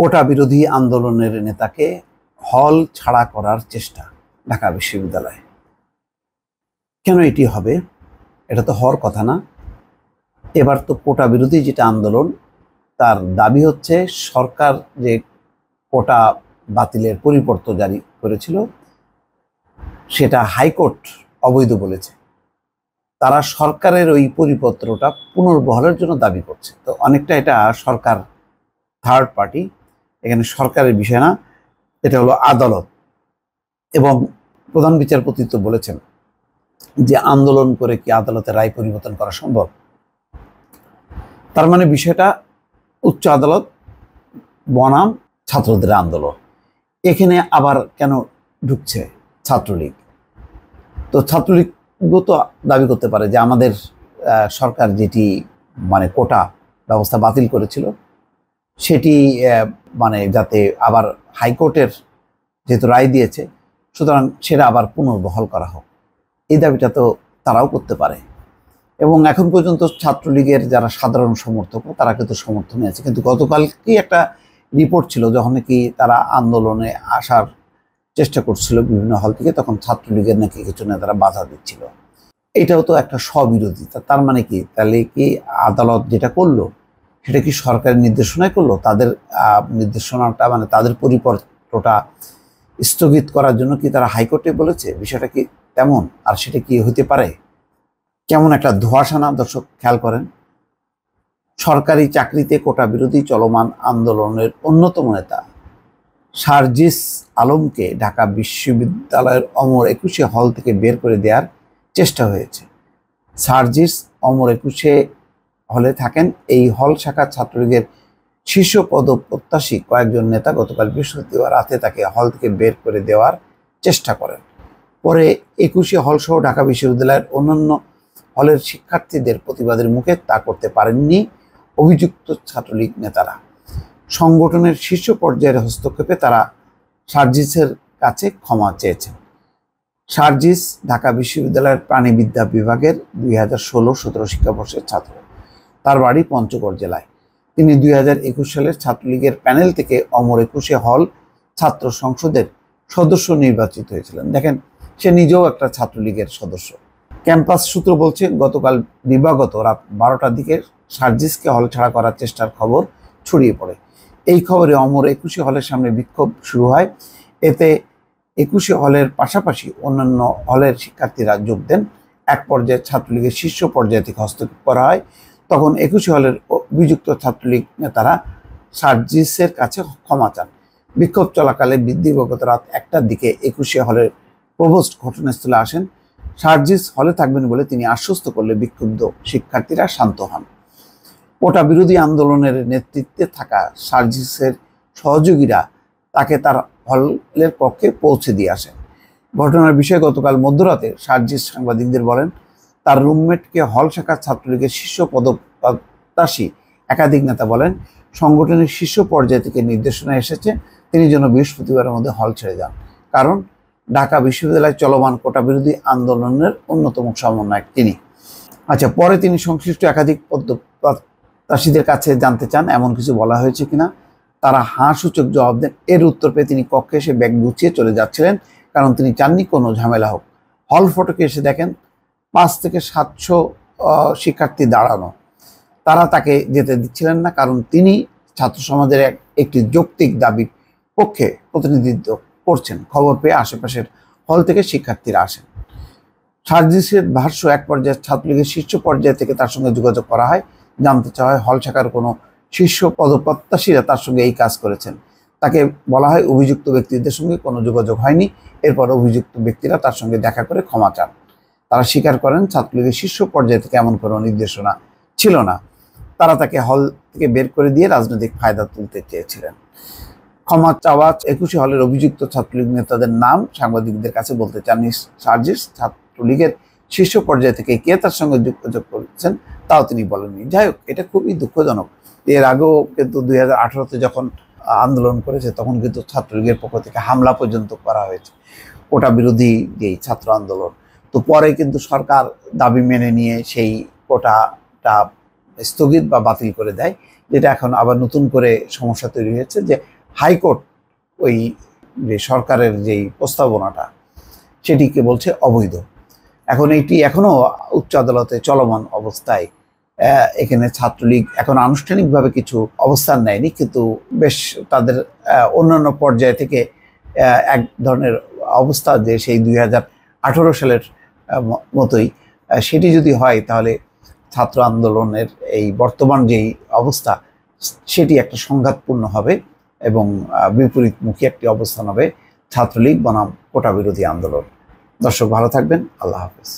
কোটা বিরোধী আন্দোলনের নেতাকে হল ছাড়া করার চেষ্টা ঢাকা বিশ্ববিদ্যালয়ে। কেন এটি হবে? এটা তো হওয়ার কথা না। এবার তো কোটা বিরোধী যেটা আন্দোলন, তার দাবি হচ্ছে সরকার যে কোটা বাতিলের পরিপত্র জারি করেছিল সেটা হাইকোর্ট অবৈধ বলেছে। তারা সরকারের ওই পরিপত্রটা পুনর্বহালের জন্য দাবি করছে। তো অনেকটা এটা সরকার থার্ড পার্টি, এখানে সরকারের বিষয় না, এটা হলো আদালত। এবং প্রধান বিচারপতি তো বলেছেন যে আন্দোলন করে কি আদালতের রায় পরিবর্তন করা সম্ভব। তার মানে বিষয়টা উচ্চ আদালত বনাম ছাত্রদের আন্দোলন। এখানে আবার কেন ঢুকছে ছাত্রলীগ? তো ছাত্রলীগও তো দাবি করতে পারে যে আমাদের সরকার যেটি কোটা ব্যবস্থা বাতিল করেছিল সেটি যাতে আবার হাইকোর্টের যেহেতু রায় দিয়েছে, সুতরাং সেটা আবার পুনর্বহাল করা হোক, এই দাবিটা তো তারাও করতে পারে। এবং এখন পর্যন্ত ছাত্রলীগের যারা সাধারণ সমর্থক তারা কিন্তু সমর্থনে আছে। কিন্তু গতকাল কি একটা রিপোর্ট ছিল, যখন নাকি তারা আন্দোলনে আসার চেষ্টা করছিল বিভিন্ন হল থেকে, তখন ছাত্রলীগের নাকি কিছু নেতারা বাধা দিচ্ছিল। এটাও তো একটা স্ববিরোধিতা। তার মানে কি, তাহলে কি আদালত যেটা করলো সেটা কি সরকারের নির্দেশনায় করলো? তাদের নির্দেশনাটা তাদের পরিপত্রটা স্থগিত করার জন্য কি তারা হাইকোর্টে বলেছে? বিষয়টা কি তেমন? আর সেটা কি হতে পারে? কেমন একটা ধোঁয়াশা না? দর্শক খেয়াল করেন, সরকারি চাকরিতে কোটা বিরোধী চলমান আন্দোলনের অন্যতম নেতা সার্জিস আলমকে ঢাকা বিশ্ববিদ্যালয়ের অমর একুশে হল থেকে বের করে দেওয়ার চেষ্টা হয়েছে। সার্জিস অমর একুশে হলে থাকেন। এই হল শাখার ছাত্রলীগের শীর্ষ পদপ্রত্যাশী কয়েকজন নেতা গতকাল বৃহস্পতিবার রাতে তাকে হল থেকে বের করে দেওয়ার চেষ্টা করেন। পরে একুশে হল সহ ঢাকা বিশ্ববিদ্যালয়ের অন্যান্য হলের শিক্ষার্থীদের প্রতিবাদের মুখে তা করতে পারেননি অভিযুক্ত ছাত্রলীগ নেতারা। সংগঠনের শীর্ষ পর্যায়ের হস্তক্ষেপে তারা সার্জিসের কাছে ক্ষমা চেয়েছেন। সার্জিস ঢাকা বিশ্ববিদ্যালয়ের প্রাণীবিদ্যা বিভাগের 2016-17 শিক্ষাবর্ষের ছাত্র। তার বাড়ি পঞ্চগড় জেলায়। তিনি 2021 সালের ছাত্রলীগের প্যানেল থেকে অমর একুশে হল ছাত্র সংসদের সদস্য নির্বাচিত হয়েছিলেন। দেখেন, সে নিজেও একটা ছাত্রলীগের সদস্য। ক্যাম্পাস সূত্র বলছে, গতকাল দিবাগত রাত 12টার দিকে সার্জিসকে হল ছাড়া করার চেষ্টার খবর ছড়িয়ে পড়ে। এই খবরে অমর একুশে হলের সামনে বিক্ষোভ শুরু হয়। এতে একুশে হলের পাশাপাশি অন্যান্য হলের শিক্ষার্থীরা যোগ দেন। এক পর্যায়ে ছাত্রলীগের শীর্ষ পর্যায় থেকে হস্তক্ষেপ করা হয়। তখন একুশে হলের অভিযুক্ত ছাত্রলীগ নেতারা সার্জিসের কাছে ক্ষমা চান। বিক্ষোভ চলাকালে দিবাগত রাত 1টার দিকে একুশে হলের প্রভোস্ট ঘটনাস্থলে আসেন। সার্জিস হলে থাকবেন বলে তিনি আশ্বস্ত করলে বিক্ষুব্ধ শিক্ষার্থীরা শান্ত হন। কোটা বিরোধী আন্দোলনের নেতৃত্বে থাকা সার্জিসের সহযোগীরা তাকে তার হলের কক্ষে পৌঁছে দিয়ে আসেন। ঘটনার বিষয়ে গতকাল মধ্যরাতে সার্জিস সাংবাদিকদের বলেন, তার রুমমেটকে হল শাখার ছাত্রলীগের শীর্ষ পদপ্রত্যাশী একাধিক নেতা বলেন, সংগঠনের শীর্ষ পর্যায় থেকে নির্দেশনা এসেছে তিনি যেন বৃহস্পতিবারের মধ্যে হল ছেড়ে যান, কারণ ঢাকা বিশ্ববিদ্যালয়ে চলমান কোটা বিরোধী আন্দোলনের অন্যতম সমন্বয়ক তিনি। আচ্ছা, পরে তিনি সংশ্লিষ্ট একাধিক পদপ্রত্যাশীদের কাছে জানতে চান এমন কিছু বলা হয়েছে কিনা। তারা হাঁ সূচক জবাব দেন। এর উত্তর পেয়ে তিনি কক্ষে এসে ব্যাগ গুছিয়ে চলে যাচ্ছিলেন, কারণ তিনি চাননি কোনো ঝামেলা হোক। হল ফটকে এসে দেখেন 500 থেকে 700 শিক্ষার্থী দাঁড়ানো। তারা তাকে যেতে দিচ্ছিলেন না, কারণ তিনি ছাত্র সমাজের একটি যৌক্তিক দাবির পক্ষে প্রতিনিধিত্ব করছেন। খবর পেয়ে আশেপাশের হল থেকে শিক্ষার্থীরা আসেন। সার্জিসের ভাষ্য, এক পর্যায়ে ছাত্রলীগের শীর্ষ পর্যায় থেকে তার সঙ্গে যোগাযোগ করা হয়। জানতে চাওয়া হয় হল শাখার কোনো শীর্ষ পদপ্রত্যাশীরা তার সঙ্গে এই কাজ করেছেন। তাকে বলা হয় অভিযুক্ত ব্যক্তিদের সঙ্গে কোনো যোগাযোগ হয়নি। এরপর অভিযুক্ত ব্যক্তিরা তার সঙ্গে দেখা করে ক্ষমা চান। তারা স্বীকার করেন ছাত্রলীগের শীর্ষ পর্যায় থেকে এমন কোনো নির্দেশনা ছিল না। তারা তাকে হল থেকে বের করে দিয়ে রাজনৈতিক ফায়দা তুলতে চেয়েছিলেন। ক্ষমা চাওয়া একুশে হলের অভিযুক্ত ছাত্রলীগ নেতাদের নাম সাংবাদিকদের কাছে বলতে চাননি সার্জিস। ছাত্রলীগের শীর্ষ পর্যায় থেকে কে তার সঙ্গে যোগাযোগ করেছেন তাও তিনি বলেননি। যাই হোক, এটা খুবই দুঃখজনক। এর আগেও কিন্তু 2018-তে যখন আন্দোলন করেছে তখন কিন্তু ছাত্রলীগের পক্ষ থেকে হামলা পর্যন্ত করা হয়েছে, কোটা বিরোধী যেই ছাত্র আন্দোলন। তো পরে কিন্তু সরকার দাবি মেনে নিয়ে সেই কোটাটা স্থগিত বা বাতিল করে দেয়। যেটা এখন আবার নতুন করে সমস্যা তৈরি হয়েছে, যে হাইকোর্ট ওই যে সরকারের যেই প্রস্তাবনাটা সেটিকে বলছে অবৈধ। এখন এইটি এখনো উচ্চ আদালতে চলমান অবস্থায়। এখানে ছাত্রলীগ এখন আনুষ্ঠানিকভাবে কিছু অবস্থান নেয়নি, কিন্তু বেশ তাদের অন্যান্য পর্যায় থেকে এক ধরনের অবস্থা, যে সেই 2018 সালের মতোই সেটি যদি হয়, তাহলে ছাত্র আন্দোলনের এই বর্তমান যেই অবস্থা সেটি একটা সংঘাতপূর্ণ হবে এবং বিপরীতমুখী একটি অবস্থান হবে ছাত্রলীগ বনাম কোটা বিরোধী আন্দোলন। দর্শক ভালো থাকবেন, আল্লাহ হাফেজ।